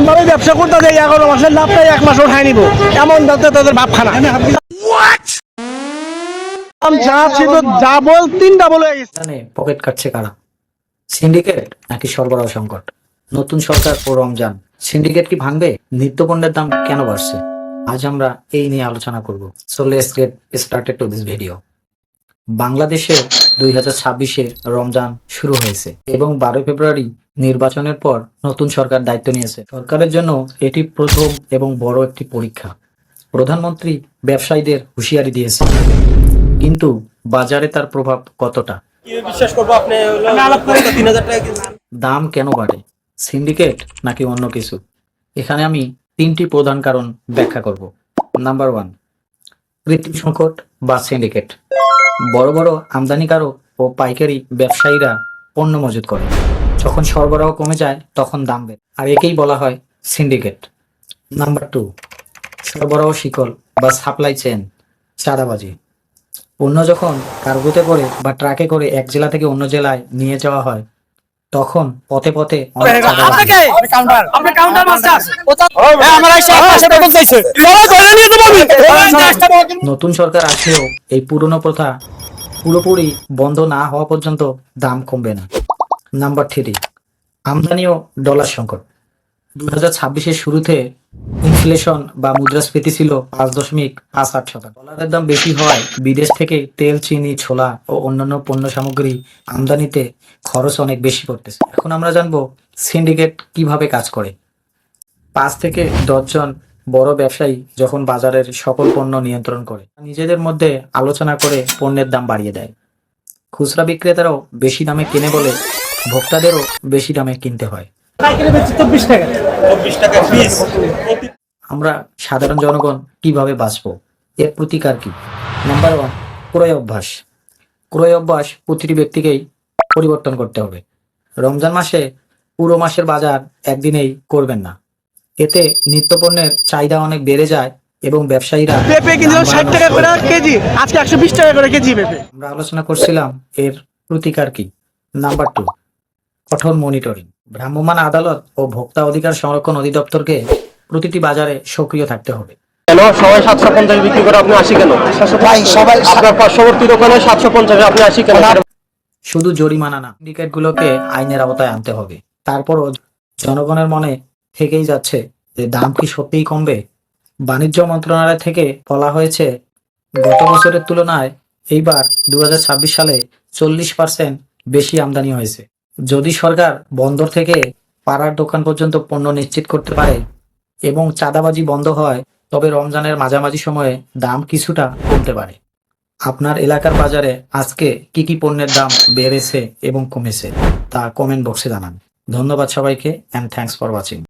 ভাবে ব্যবসা করতে যে 11 মাসের লাভটাই 1 মাস উঠায় নিব, এমন যাতে তাদের ভাবখানা যা ছিল ডাবল 3 ডাবল হয়ে গেছে। এখানে পকেট কাটছে কারা? সিন্ডিকেট নাকি সরবরাহ সংকট? নতুন সরকার ও রমজান, সিন্ডিকেট কি ভাঙবে? নিত্যপণ্যের দাম কেন বাড়ছে? আজ আমরা এই নিয়ে আলোচনা করব। So let's get started to this video. বাংলাদেশে 2026-এ রমজান শুরু হয়েছে এবং 12 ফেব্রুয়ারি নির্বাচনের পর নতুন সরকার দায়িত্ব নিয়েছে। সরকারের জন্য এটি প্রথম এবং বড় একটি পরীক্ষা। প্রধানমন্ত্রী ব্যবসায়ীদের হুঁশিয়ারি দিয়েছে, কিন্তু বাজারে তার প্রভাব কতটা? বিশ্বাস করবো আপনি 3000 টাকা দাম কেন বাড়ে? সিন্ডিকেট নাকি অন্য কিছু? এখানে আমি 3টি প্রধান কারণ ব্যাখ্যা করব। নাম্বার 1, কৃত্রিম সংকট বা সিন্ডিকেট। বড় বড় আমদানিকারক ও পাইকারি ব্যবসায়ীরা পণ্য মজুত করে, যখন সরবরাহ কমে যায় তখন দাম বেড়ে, আর একেই বলা হয় সিন্ডিকেট। নাম্বার 2, সরবরাহ শিকল বা সাপ্লাই চেন, চাঁদাবাজি। পণ্য যখন কার্গোতে করে বা ট্রাকে করে এক জেলা থেকে অন্য জেলায় নিয়ে যাওয়া হয়, তখন পথে পথে অনেক চাঁদাবাজি। নতুন সরকার আসলেও এই পুরনো প্রথা পুরোপুরি বন্ধ না হওয়া পর্যন্ত দাম কমবে না। নাম্বার 3, আমদানি ও ডলার সংকট। 2026-এর শুরুতে ইনফ্লেশন বা মুদ্রাস্ফীতি ছিল 5.58%। ডলারের দাম বেশি হওয়ায় বিদেশ থেকে তেল, চিনি, ছোলা ও অন্যান্য পণ্য সামগ্রী আমদানিতে খরচ অনেক বেশি পড়তেছে। এখন আমরা জানবো সিন্ডিকেট কিভাবে কাজ করে। 5 থেকে 10 জন বড় ব্যবসায়ী যখন বাজারের সকল পণ্য নিয়ন্ত্রণ করে, নিজেদের মধ্যে আলোচনা করে পণ্যের দাম বাড়িয়ে দেয়। খুচরা বিক্রেতারাও বেশি দামে কিনে বলে ভোক্তাদেরও বেশি দামে কিনতে হয়। 24 টাকা পিস। আমরা সাধারণ জনগণ কিভাবে বাঁচবো? এর প্রতিকার কি? নাম্বার 1, ক্রয় অভ্যাস। ক্রয় অভ্যাস প্রতিটি ব্যক্তিকেই পরিবর্তন করতে হবে। রমজান মাসে পুরো মাসের বাজার একদিনেই করবেন না, এতে নিত্যপণ্যের চাহিদা অনেক বেড়ে যায় এবং ব্যবসায়ীরা পেঁপে কিনছিলাম 60 টাকা করে কেজি, আজকে 120 টাকা করে কেজি পেঁপে। আমরা আলোচনা করছিলাম এর প্রতিকার কি। নাম্বার 2, কঠোর মনিটরিং। ভ্রাম্যমাণ আদালত ও ভোক্তা অধিকার সংরক্ষণ অধিদপ্তরকে প্রতিটি বাজারে সক্রিয় থাকতে হবে। কেন সবাই 750 বিক্রি করে আপনি 80 কেন? ভাই সবাই আপনার পার্শ্ববর্তী দোকানে 750 আপনি 80 কেন? শুধু জরিমানা না, সিন্ডিকেটগুলোকে আইনের আওতায় আনতে হবে। তারপরও জনগণের মনে থেকেই যাচ্ছে যে দাম কি সত্যিই কমবে? বাণিজ্য মন্ত্রণালয় থেকে বলা হয়েছে গত বছরের তুলনায় এইবার 2026 সালে 40% বেশি আমদানি হয়েছে। যদি সরকার বন্দর থেকে পাড়ার দোকান পর্যন্ত পণ্য নিশ্চিত করতে পারে এবং চাঁদাবাজি বন্ধ হয়, তবে রমজানের মাঝামাঝি সময়ে দাম কিছুটা কমতে পারে। আপনার এলাকার বাজারে আজকে কি কি পণ্যের দাম বেড়েছে এবং কমেছে তা কমেন্ট বক্সে জানান। ধন্যবাদ সবাইকে, অ্যান্ড থ্যাঙ্কস ফর ওয়াচিং।